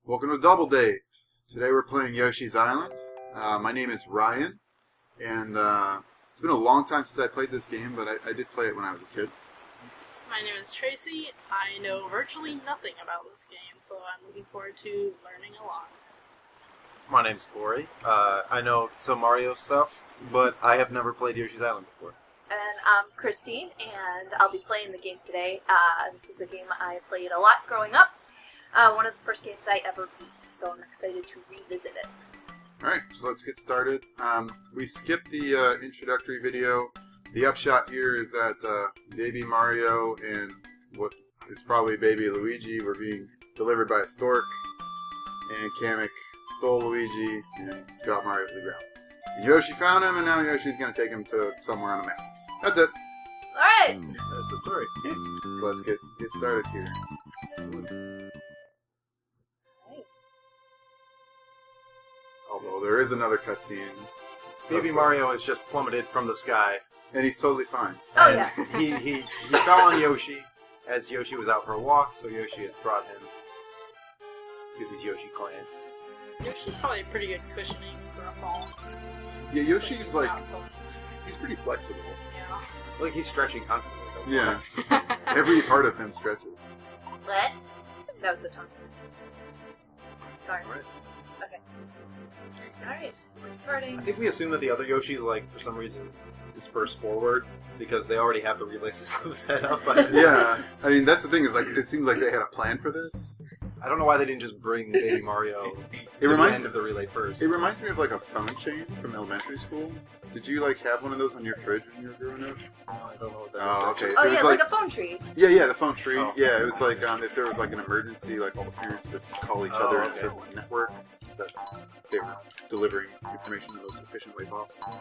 Welcome to Double Date. Today we're playing Yoshi's Island. My name is Ryan, and it's been a long time since I played this game, but I did play it when I was a kid. My name is Tracy. I know virtually nothing about this game, so I'm looking forward to learning a lot. My name's Corey. I know some Mario stuff, but I have never played Yoshi's Island before. And I'm Christine, and I'll be playing the game today. This is a game I played a lot growing up. One of the first games I ever beat, so I'm excited to revisit it. Alright, so let's get started. We skipped the introductory video. The upshot here is that Baby Mario and what is probably Baby Luigi were being delivered by a stork, and Kamek stole Luigi and dropped Mario to the ground. And Yoshi found him, and now Yoshi's going to take him to somewhere on the map. That's it. Alright! There's the story. So let's get started here. Although there is another cutscene. Baby Mario has just plummeted from the sky. And he's totally fine. Oh, yeah. He fell on Yoshi as Yoshi was out for a walk, so Yoshi has brought him to his Yoshi clan. Yoshi's probably pretty good cushioning for a fall. Yeah, Yoshi's like, Not so- he's pretty flexible. yeah. Like, he's stretching constantly. That's Yeah. why. Every part of him stretches. What? That was the tongue. Sorry. Right. Okay. Alright, so we're starting. I think we assume that the other Yoshis, like, for some reason, disperse forward because they already have the relay system set up. Yeah, I mean, that's the thing is, like, it seems like they had a plan for this. I don't know why they didn't just bring Baby Mario to the end of the relay first. It reminds me of, like, a phone chain from elementary school. Did you, like, have one of those on your fridge when you were growing up? I don't know what that is. Oh, actually. okay. Oh, It was yeah, like a phone tree. Yeah, the phone tree. Oh. Yeah, it was like, if there was, like, an emergency, like, all the parents would call each other in a okay. certain network so that they were delivering information in the most efficient way possible.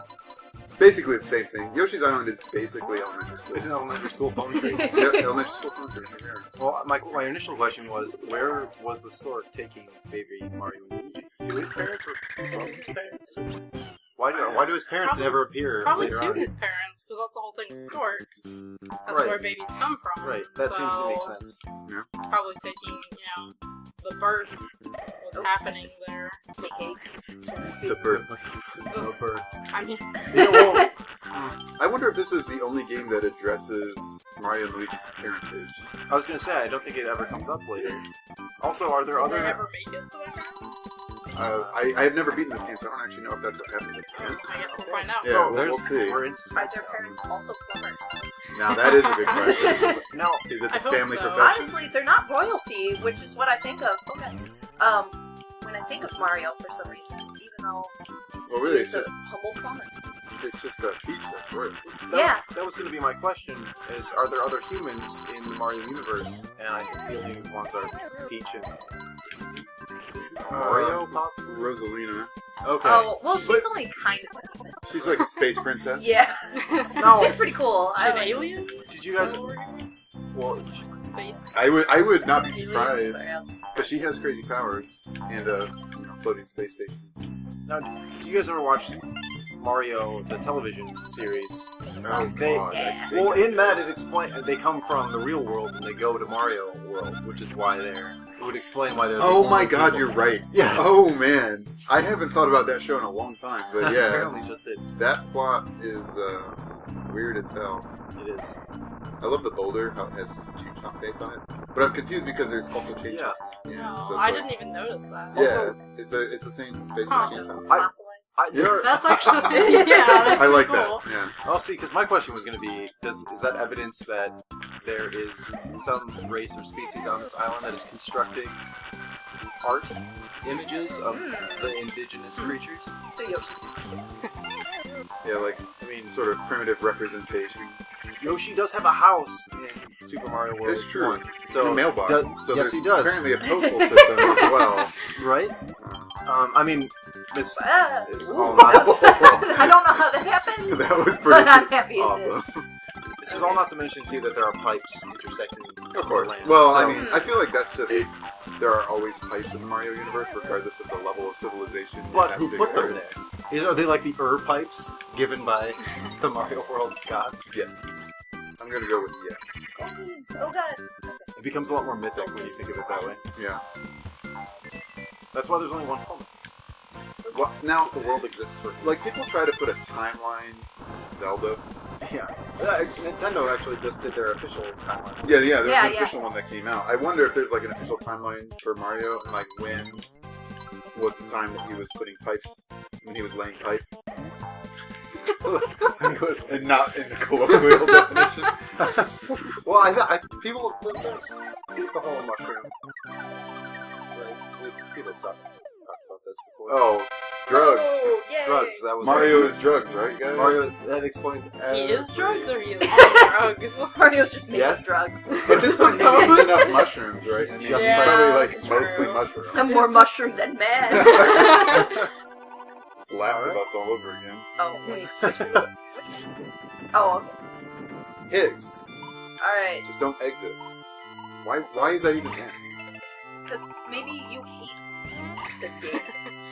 Basically the same thing. Yoshi's Island is basically elementary school. It's an elementary school phone tree. Yep, elementary school phone tree. Yeah. Well, my initial question was, where was the stork taking Baby Mario and Luigi? To his parents or from his parents? Why do his parents Probably- never appear Probably later to on? his parents, because that's the whole thing with storks. That's Right. where babies come from. Right, that seems to make So, sense. Probably taking, the birth was happening there. The cakes. The birth. No birth. I mean, Yeah, well, I wonder if this is the only game that addresses Mario and Luigi's parentage. I was gonna say, I don't think it ever comes up later. Also, are there did they other... ever make it to their parents? I have never beaten this game, so I don't actually know if that's what happens again. I guess we'll find out. Yeah, So, we'll see. we're in Are suspense their now. parents also plumbers? Now that is a good question. Now, Is it I the hope family so. profession? Honestly, they're not royalty, which is what I think of. Okay. When I think of Mario for some reason, even though Well, really, he's it's a humble plumber. just a Peach that's royalty. that was gonna be my question, is are there other humans in the Mario universe? And I think the only ones are Peach and Mario, possibly? Rosalina. Okay. Oh, well, she's But- only kind of a human. She's like a space princess. Yeah. No. She's pretty cool. She's I an like alien? Did you guys... Well, Space. I would not be Aliens? surprised, Yeah. because she has crazy powers and a floating space station. now, did you guys ever watch Mario, the television series? Oh They- God! yeah. Well, in that it explain they come from the real world and they go to Mario world, which is why they're. It would explain why they're. Oh the my only God, people. you're right. Yeah. Oh man, I haven't thought about that show in a long time, but yeah, Apparently, just did. that plot is weird as hell. It is. I love the boulder, how it has just a chain chomp face on it. But I'm confused because there's also chain Yeah. chomps in this game. No, so it's I like- didn't even notice that. Yeah, Also- it's the same face Huh. as chain chomp. Fossilized. There are, That's actually, yeah, that's I like pretty cool. that. Yeah. oh, see, because my question was going to be: is that evidence that there is some race or species on this island that is constructing art images of the indigenous creatures? The Yoshis. Yeah, like, I mean, sort of primitive representation. Yoshi does have a house in Super Mario World. It's true. 1. So So a mailbox. does- so yes, there's he does. apparently a postal system as well. Right? I mean, this is all Ooh, not. I don't know how that happened, That was but pretty I'm happy it awesome. did. This is all not to mention too that there are pipes intersecting. Of course. Land. Well, So- I mean, I feel like that's just there are always pipes in the Mario universe, regardless of the level of civilization. But and who how put big them they are. there? Are they like the pipes given by the Mario World gods? Yes. I'm gonna go with yes. Coins. Oh god. It becomes a lot more mythic when you think of it that way. Yeah. That's why there's only one Coleman. Well, now, The world exists for him. like, people try to put a timeline to Zelda. Yeah. Nintendo actually just did their official timeline. Yeah, there's Yeah, an yeah. official one that came out. I wonder if there's, like, an official timeline for Mario, and, like, when was the time that he was putting pipes, when he was laying pipe. And not in the colloquial definition. Well, people, there's the whole mushroom. Like, people talk about this before. Oh, drugs. Oh, yay. Drugs. That was Mario is drugs, right, guys? that explains He is everything. drugs or he is on drugs? Mario's just making Yes. drugs. At this point, he's eaten enough mushrooms, right? I mean, he's Yeah, probably, like, that's mostly true. mushrooms. I'm more mushroom than man. It's Last of Us all over again. Oh, wait. Which one is this? Oh, okay. Hits. Alright. Just don't exit. Why is that even there? Because maybe you hate this game.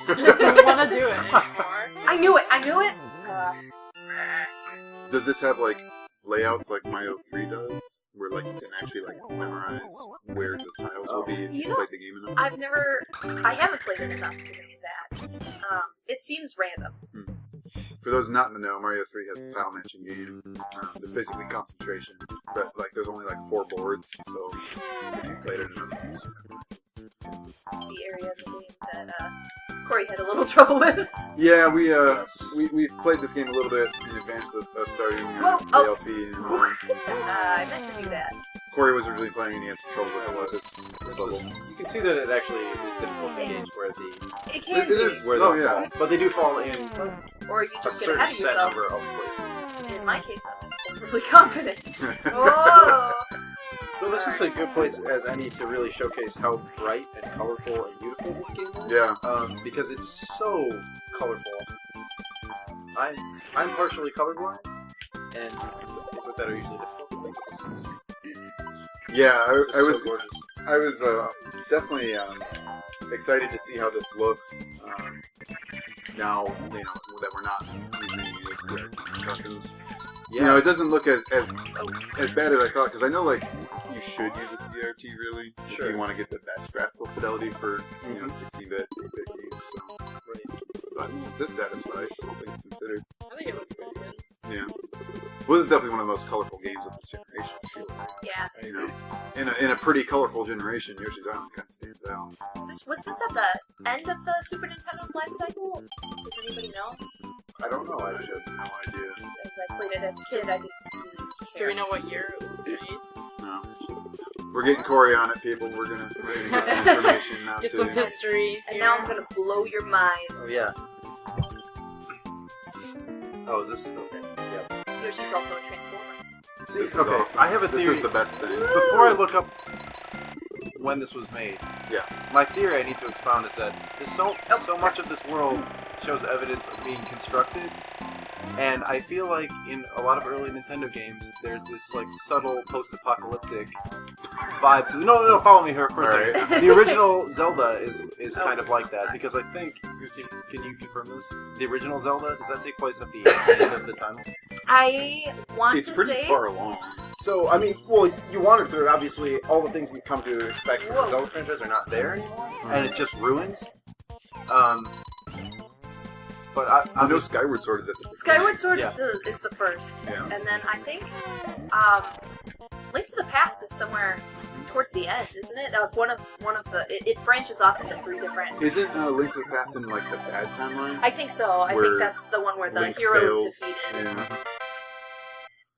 Just don't want to do it anymore. I knew it! Does this have, like, layouts like Mario 3 does? Where, like, you can actually, like, memorize where the tiles will be if You you know- played the game enough? I haven't played it enough to know that. It seems random. For those not in the know, Mario 3 has a tile matching game. It's basically concentration. But, like, there's only, like, 4 boards, so if you played it enough, you can just memorize it. This is the area of the game that Corey had a little trouble with. Yeah, we Yes. played this game a little bit in advance of starting Whoa, the oh. LP, and I meant to do that. Corey was originally playing and he had some trouble with This level. was, you can see that it actually is difficult to gauge where It can It be. is. where Oh, they'll yeah. fall, but they do fall in Or you a just get certain ahead of set yourself. number of places. In my case, I'm just overly confident. Oh! Though this is a good place as any to really showcase how bright and colorful and beautiful this game is. Yeah. Because it's so colorful. I'm partially colorblind, and things like that are usually difficult for me. This is Yeah, I so was gorgeous. I was definitely excited to see how this looks. Now you know that we're not using these constructions. Yeah. You know, it doesn't look as bad as I thought, because I know, like, you should use a CRT, really, if Sure. you want to get the best graphical fidelity for, you know, 16-bit, 8-bit games, so... Right. But this satisfied, all things considered. I think it looks pretty good. Yeah. Well, this is definitely one of the most colorful games of this generation, I feel like. Yeah. You know, in a pretty colorful generation, Yoshi's Island kind of stands out. Was this at the end of the Super Nintendo's life cycle? Does anybody know? I don't know. I I should. have no idea. As I played it as a kid, I didn't really Do care. we know what year it was made? No. We're getting Corey on it, people. We're gonna get some information now, Get too. some history. And here. now I'm gonna blow your minds. Oh yeah. Oh, is this okay? Yeah. Yoshi's also a Transformer. See, This is okay. awesome. I have a This theory. is the best thing. Before I look up when this was made, Yeah. my theory I need to expound is that so much of this world shows evidence of being constructed, and I feel like in a lot of early Nintendo games, there's this like subtle post-apocalyptic vibe to. No, follow me here for a second. Alright. The original Zelda is kind of like that because I think. Can you confirm this? The original Zelda, does that take place at the end of the timeline? I want It's to pretty say far along. So, I mean, well, you wandered through it. Obviously, all the things you've come to expect from the Whoa. Zelda franchise are not there anymore, Mm-hmm. and it's just ruins. But I know Skyward Sword is at the Skyward Sword Yeah. is the first, Yeah. and then I think Link to the Past is somewhere toward the end, isn't it? One of the it branches off into 3 different. Isn't Link to the Past in, like, the bad timeline? I think so. I Where think that's the one where the Link hero fails. is defeated. Yeah.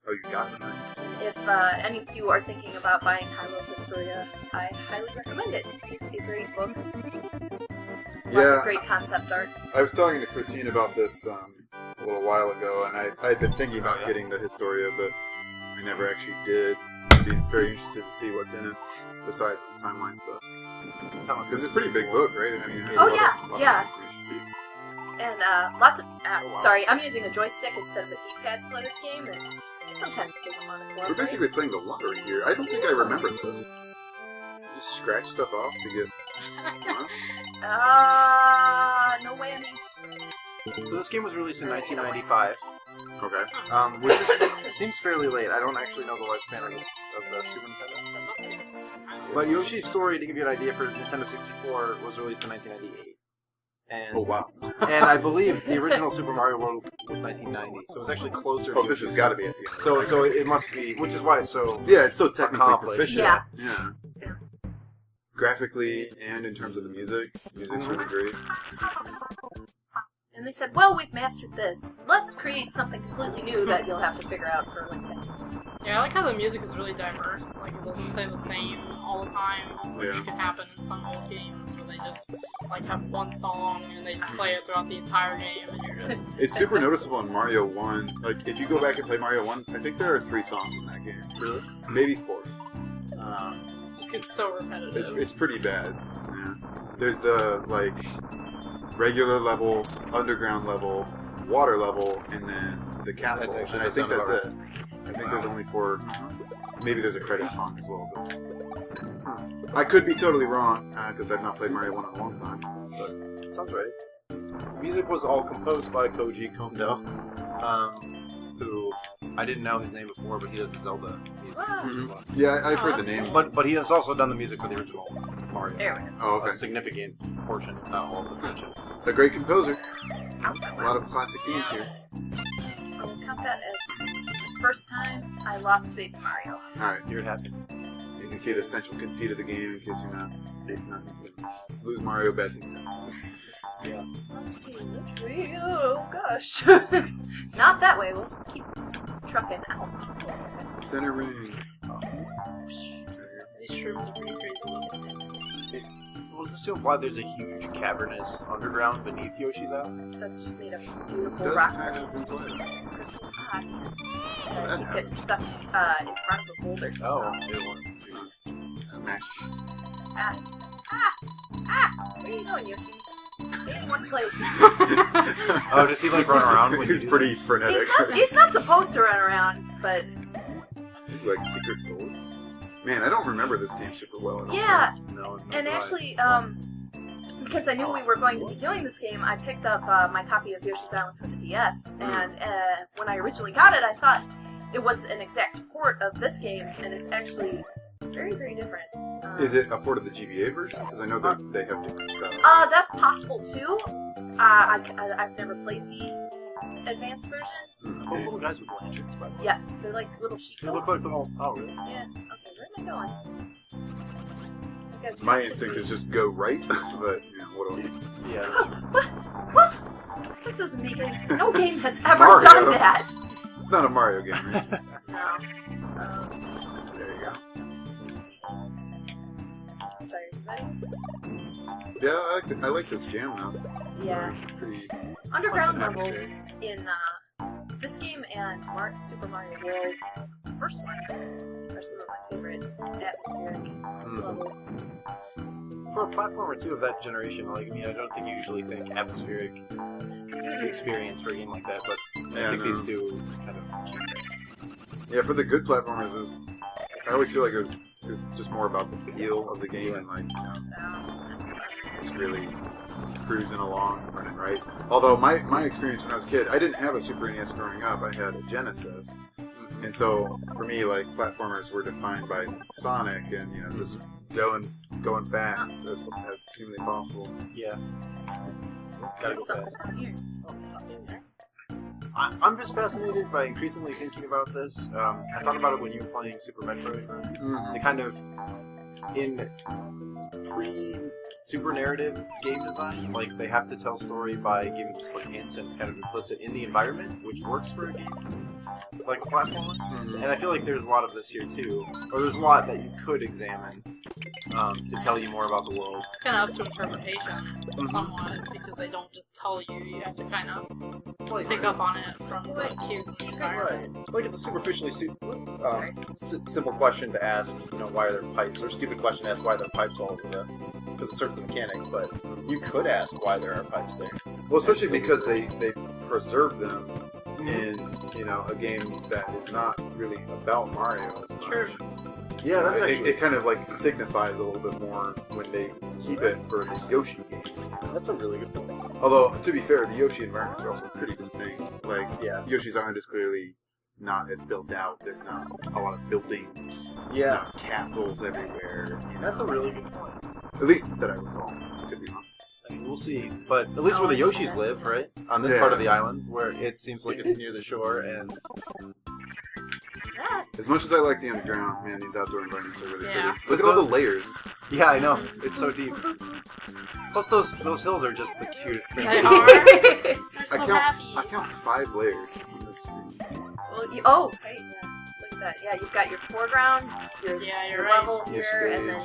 Oh, you got it. Nice. If any of you are thinking about buying Hyrule Historia, I highly recommend it. It's a great book. Lots Yeah, of great concept art. I was talking to Christine about this a little while ago, and I had been thinking about getting the Historia, but I never actually did. I'd be very interested to see what's in it, besides the timeline stuff. Because it's a pretty big book, right? I mean, it has Oh, a lot of yeah. information. And lots of... wow. Sorry, I'm using a joystick instead of a D-pad to play this game, and sometimes it doesn't want to We're cooperate. basically playing the lottery here. I don't think I remember this. You just scratch stuff off to get... No whammies. So this game was released in 1995, Okay. which seems fairly late. I don't actually know the lifespan of the Super Nintendo. That must seem- But Yoshi's Story, to give you an idea, for Nintendo 64 was released in 1998. And, Oh, wow. And I believe the original Super Mario World was 1990, so it was actually closer to Oh, this has got to be at the end. So it must be, which is why it's so... Yeah, it's so technically accomplished. proficient. Yeah. Yeah. Graphically and in terms of the music. Music's really great. And they said, well, we've mastered this. Let's create something completely new that you'll have to figure out for like 10 years. Yeah, I like how the music is really diverse. Like, it doesn't stay the same all the time, which Yeah. can happen in some old games where they just, like, have one song and they just play it throughout the entire game and you're just... It's super noticeable in Mario 1. Like, if you go back and play Mario 1, I think there are 3 songs in that game. Really? Maybe 4. It just gets so repetitive. It's pretty bad. Yeah. There's the, like, regular level, underground level, water level, and then the castle. That actually And I does think sound that's about it. I think there's only 4. Maybe there's a credit song as well. But I could be totally wrong, because I've not played Mario 1 in a long time. But That sounds right. Music was all composed by Koji Kondo, who I didn't know his name before, but he does the Zelda music. Wow. yeah, I've heard that's the name. cool. But he has also done the music for the original Mario. There we go. Oh, A okay. significant portion, not all of the franchise. A great composer. I'll A lot of classic themes here. count that as first time I lost Baby Mario. Alright, You're happy. so you can see the essential conceit of the game in case you're not lose Mario, bad things happen. Yeah. Let's see, which way? Oh gosh. Not that way, we'll just keep trucking out. Center ring. These shrooms are pretty crazy looking. Well, does this to imply there's a huge cavernous underground beneath Yoshi's Island? That's just made of It beautiful does rock kind of crystal imply. pie. So That I keep getting stuck in front of a boulder. Oh, it won't. Smash. Where are you going, Yoshi? Stay in one place. Oh, does he like run around when He's you do pretty frenetic. He's not supposed to run around, but Like secret doors. Man, I don't remember this game super well at all. yeah. that? No, And actually, because I knew we were going to be doing this game, I picked up my copy of Yoshi's Island for the DS, and when I originally got it, I thought it was an exact port of this game, and it's actually very, very different. Is it a port of the GBA version? Because I know that they have different stuff. That's possible too. I've never played the advanced version. Those little guys with lanterns, by the way. Yes, they're like little sheep. They look like little. Oh, really? Yeah. Okay, where am I going? You guys My trust instinct me? is just go right, but you know, what do I... Yeah, that's true. What? This doesn't make any sense. No game has ever Mario. done that. It's not a Mario game, right? No. There you go. Sorry, everybody. Yeah, I like this jam now. It's, Yeah. pretty... Underground nice and levels in this game and Super Mario World, the first one, are some of my favorite atmospheric levels. For a platformer too of that generation, like I mean, I don't think you usually think atmospheric experience for a game like that, but I think these two kind of keep it. Yeah, for the good platformers, I always feel like it's just more about the feel of the game and like, you know, just really cruising along, running right. Although my experience when I was a kid, I didn't have a Super NES growing up. I had a Genesis, and so for me, like platformers were defined by Sonic and you know just going fast as humanly possible. Yeah. It's gotta There's go something fast. down here. Nothing there. I'm just fascinated by increasingly thinking about this. I thought about it when you were playing Super Metroid. The kind of in pre-super narrative game design, like they have to tell story by giving just like hints and it's kind of implicit in the environment, which works for a game like a platformer. And I feel like there's a lot of this here too, or there's a lot that you could examine to tell you more about the world. It's kind of up to interpretation, somewhat, because they don't just tell you. You have to kind of Like, pick up on it from the cues of the environment. right. Like it's a superficially simple question to ask, you know, why are there pipes, or stupid question to ask why there are pipes all over because it serves the mechanics, but you could ask why there are pipes there. Well, especially because they preserve them in you know a game that is not really about Mario as much. True. Yeah, that's It- actually it kind of like signifies a little bit more when they keep it for this Yoshi game. that's a really good point. Although to be fair, the Yoshi environments are also pretty distinct. Like Yeah. Yoshi's Island is clearly not as built out. There's not a lot of buildings. Yeah. Not castles everywhere. That's a really good point. At least that I recall. Could be wrong. I mean, we'll see. But at least where the Yoshis live, right? On this part of the island, where it seems like it's near the shore, and... As much as I like the underground, man, these outdoor environments are really Yeah. pretty. Look at all the layers. Yeah, I know. It's so deep. Plus, those hills are just the cutest thing. They are. They're so I happy. count 5 layers on this screen. Well, hey, yeah, look at that. Yeah, you've got your foreground, your You're right. level Your here, and then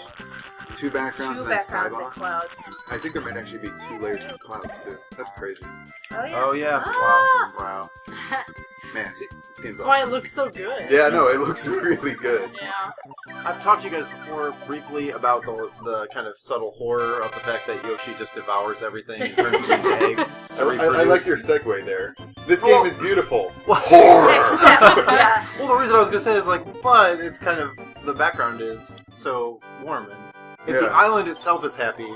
2 backgrounds two and then backgrounds and skybox. clouds. I think there might actually be 2 layers of clouds too. That's crazy. Oh yeah. Oh, yeah. Ah! Wow. Man, this game's That's why awesome. it looks so good. Yeah, no, it looks really good. Yeah. I've talked to you guys before briefly about the kind of subtle horror of the fact that Yoshi just devours everything and turns it into eggs. to I reproduce. like your segue there. This Well- game is beautiful. Well- Horror! Except, yeah. Well, the reason I was going to say is, like, but it's kind of... The background is so warm, and if the Yeah. island itself is happy,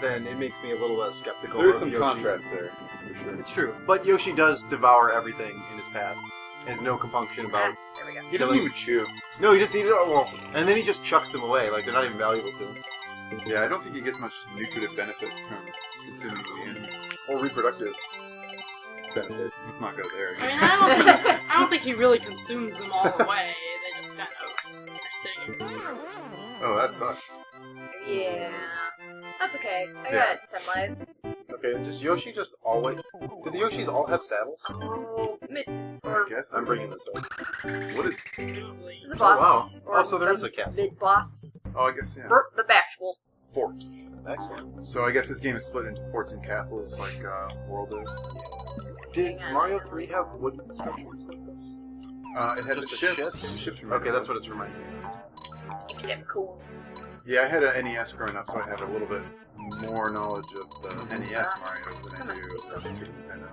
then it makes me a little less skeptical There's of some Yoshi. contrast there, for sure. It's true. But Yoshi does devour everything in his path. Has no compunction about... There we go. He doesn't even chew. No, he just eats it all. And then he just chucks them away, like they're not even valuable to him. Yeah, I don't think he gets much nutritive benefit from consuming the animals. Or reproductive. Benefit. Let's not go there. I mean, I don't think he really consumes them all away. They just kind of are sitting in his throat. Oh, that sucks. Yeah. That's okay. I Yeah. got 10 lives. Okay, and does Yoshi just always... Did the Yoshis all have saddles? Oh, I guess. I'm bringing this up. What is... Presumably. There's a boss. wow. Or Oh, so there is a castle. Mid-boss. Oh, I guess, yeah. Burt the Bashful. Fort. Excellent. So I guess this game is split into forts and castles like World is. Did Hang on. Mario 3 have wooden structures like this? It had Just the the ships. ships? The ships Okay, that's what it's reminding me You can get cool. Yeah, I had an NES growing up, so I have a little bit more knowledge of the NES Marios than I do of the Super Nintendo.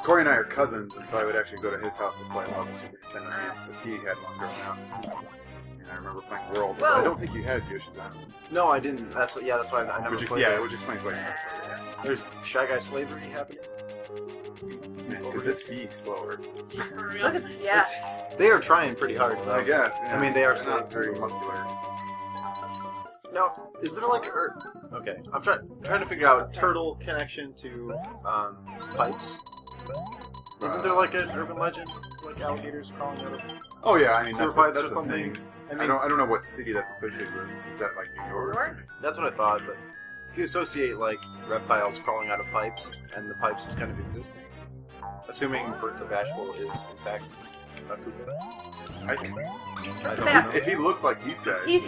Corey and I are cousins, and so I would actually go to his house to play a lot of the Super Nintendo games, because he had one growing up. And I remember playing World, but I Whoa. don't think you had Yoshi's Island. No, I didn't. That's what, yeah, that's why I never Which, played yeah, it. which explains why you never played it. There's Shy Guy slavery happening. Man, could this be slower? For real. Look at yeah. They are trying pretty hard, though. I guess. Yeah. I mean, they are They're not slaves. very muscular. Now, is there like okay, I'm trying to figure out turtle connection to pipes. Isn't there like an urban legend, like alligators crawling out of Oh yeah, I mean sewer that's, pipes that's or a something? thing. I I mean, don't know what city that's associated with. Is that like New York? New York? that's what I thought, but if you associate like reptiles crawling out of pipes and the pipes just kind of existing, assuming Burt the Bashful is in fact a Koopa. I think. I don't Yeah. know. If he looks like these guys. He's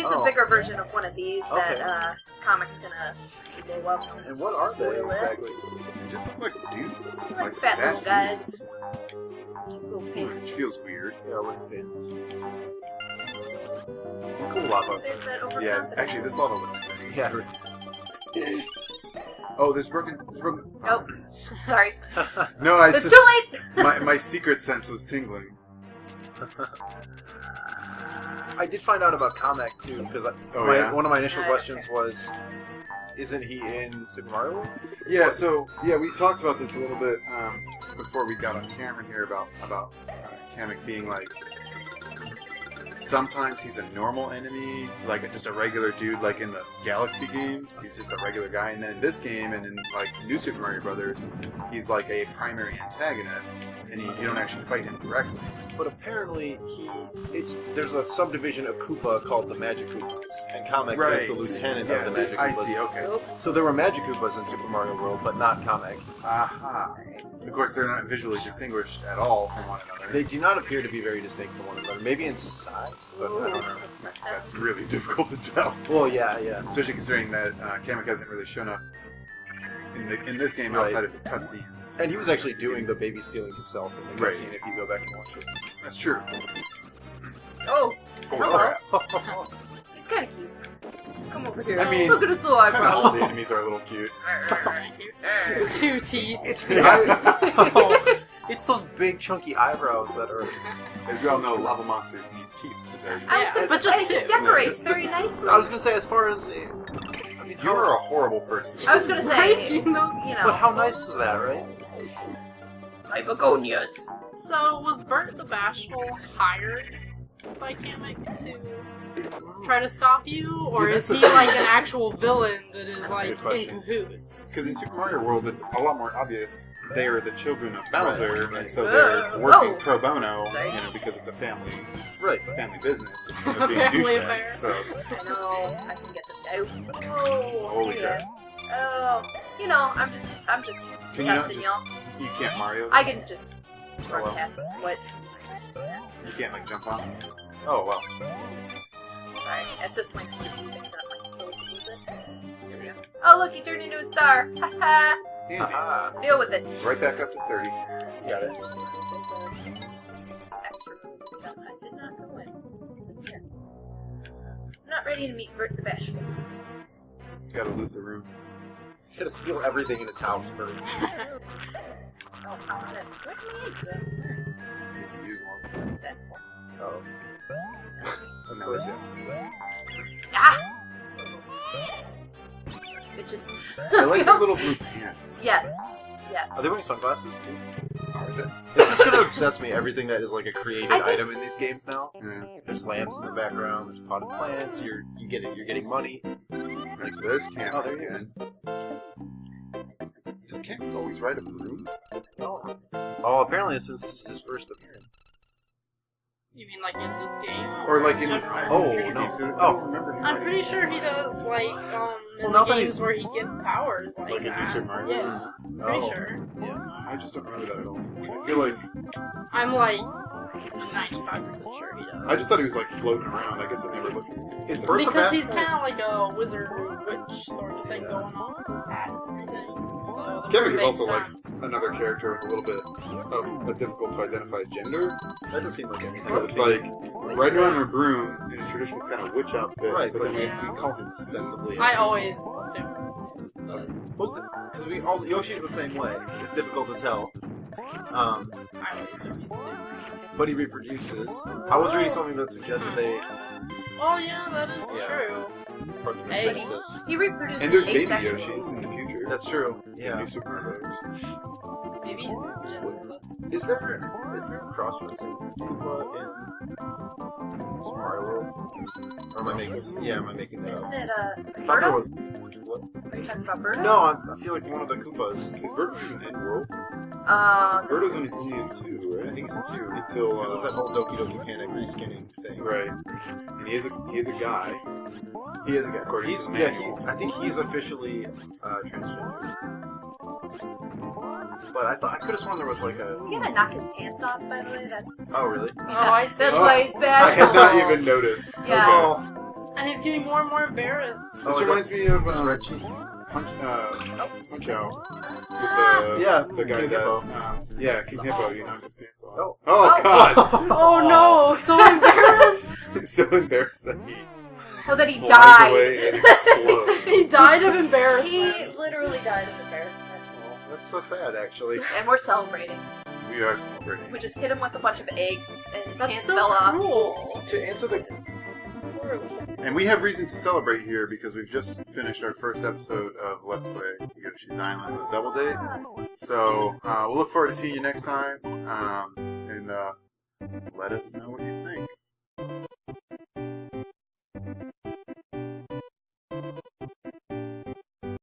Oh. a bigger version of one of these Okay. that comics gonna blow up. And what are they Spoiler. exactly? They just look like dudes. Like fat little guys. dudes. Little Which pins. feels weird. They are with pins. Cool lava. There's that overconfidence. Yeah, actually, this lava looks great. Yeah. Oh, there's broken. Oh, sorry. No, I It's just too late! my secret sense was tingling. I did find out about Kamek too, because Oh, yeah? one of my initial Okay. questions was, isn't he in Super Mario World? Yeah, so we talked about this a little bit before we got on camera here about Kamek being like. Sometimes he's a normal enemy, like just a regular dude, like in the Galaxy games. He's just a regular guy, and then in this game and in like New Super Mario Brothers, he's like a primary antagonist, and you don't actually fight him directly. But apparently there's a subdivision of Koopa called the Magic Koopas, and Kamek is the lieutenant of the Magic I Koopas. see. Okay. Nope. So there were Magic Koopas in Super Mario World, but not Kamek. Aha. Of course, they're not visually distinguished at all from one another. They do not appear to be very distinct from one another. Maybe in size, but I don't know. That's really difficult to tell, Well, yeah. especially considering that Kamek hasn't really shown up in this game Right. outside of the cutscenes. And he was actually doing the baby stealing himself in the Right. cutscene if you go back and watch it. That's true. Oh, hello. Oh, He's kind of cute. Come over here. I mean, look at his little Kind of all eyebrows. the enemies are a little cute. Two teeth. It's the it's those big chunky eyebrows that are. As we all know, lava monsters need teeth to their. I was gonna but say, just he two. decorates Yeah, just very the two. nicely. I was gonna say, as far as I mean, You are a horrible person. I was gonna say, Breaking those. you know. But how nice is that, right? My begonias. So, was Burt the Bashful hired by Kamek to try to stop you? Or Yeah, is that's he the like thing. an actual villain that is That's a like good in question. cahoots? Because in Super Mario World, it's a lot more obvious. They are the children of Bowser, Right. and so they're Whoa. working Whoa. pro bono, Sorry. because it's a family Right. business of being Family douchebags. affair. So I know. I can get this guy. Oh, Holy yeah. crap. Oh, I'm just can you not testing just y'all. you can't Mario? I can just run well. past it. What? You can't like jump on. Oh well. Sorry. At this point, I'm just mixing up my clothes a little bit. There we go. Oh, look, he turned into a star. Haha. Handy. Ah, Deal with it. Right back up to 30. got it. There's a extra food that I did not go in. Here. I'm not ready to meet Burt the Bashful. Gotta loot the room. You gotta steal everything in his house first. Oh, I want to. Where are my eggs, though? Use one. What's that? Oh. Of course. Ah! It just. I like the little blue pants. Yes. Yes. Are they wearing sunglasses too? Are they? It's just gonna obsess me. Everything that is like a created I think- item in these games now. Yeah. There's lamps in the background. There's potted plants. You're getting money. Right, so there's Camp. Oh, there he is. Does Camp always ride a broom? Oh, apparently this is his first appearance. You mean like in this game? Or like in general? future no. games? 'Cause I Oh. don't remember him. I'm riding pretty a sure he broom. does like in Well, the now that games he's- where he gives powers like Like in that. Super Mario Yeah, Bros. pretty Oh. sure. Yeah. I just don't remember that at all. I feel like I'm like 95% sure he does. I just thought he was like floating around. I guess I never looked at him. Is Burt the Because he's Bashful? kind of like a wizard witch sort of thing going on with his hat and everything. So the Kevin is makes also like sense. another character with a little bit of a difficult to identify gender. That doesn't seem like anything. Because it's like riding around on a broom in a traditional kind of witch outfit, Right, but then but- we call him ostensibly. I always assume it's but Because we all Yoshi's the same way. It's difficult to tell. I always assume he's a dude. But he reproduces. I was reading something that suggested they Oh yeah, that is Yeah. true. part of the Eggs. genesis. He reproduces And there's baby asexually. Yoshis in the future. That's true. In Yeah. New Super Mario Bros. Maybe he's genderless. Is there a cross-dressing Koopa in Super Mario World? Or am I making? Yeah, am I making that Isn't up? it, I thought there Birdo? was. What? Are you talking about Birdo? No, I feel like one of the Koopas. Is Burt even in World? That's Birdo's a only good only in 2, I right? think it's in 2. Until Because there's that whole Doki Doki Panic reskinning thing. right, and he is a guy. He is a guy. According He's to the yeah. manual. I think he's officially transgender. But I could have sworn there was like a. You gotta knock his pants off, by the way. That's. Oh really? Oh, I see. That's Oh, why he's bad. I had not even noticed. Yeah. Oh, And he's getting more and more embarrassed. This Oh, is reminds me of it's red cheese. Punch Out Ah. with Yeah, the guy King that Hippo. yeah, King It's Hippo. awesome. You knocked his pants off. Oh. Oh God! Oh no, so embarrassed! So embarrassed that he So that he flies died. away and explodes. He died of He embarrassment. literally died of embarrassment. Oh, that's so sad, actually. And we're celebrating. We are celebrating. We just hit him with a bunch of eggs, and his That's pants so fell off. cruel. To answer the It's horrible. And we have reason to celebrate here because we've just finished our first episode of Let's Play Yoshi's Island with Double Date. So we'll look forward to seeing you next time. And let us know what you think.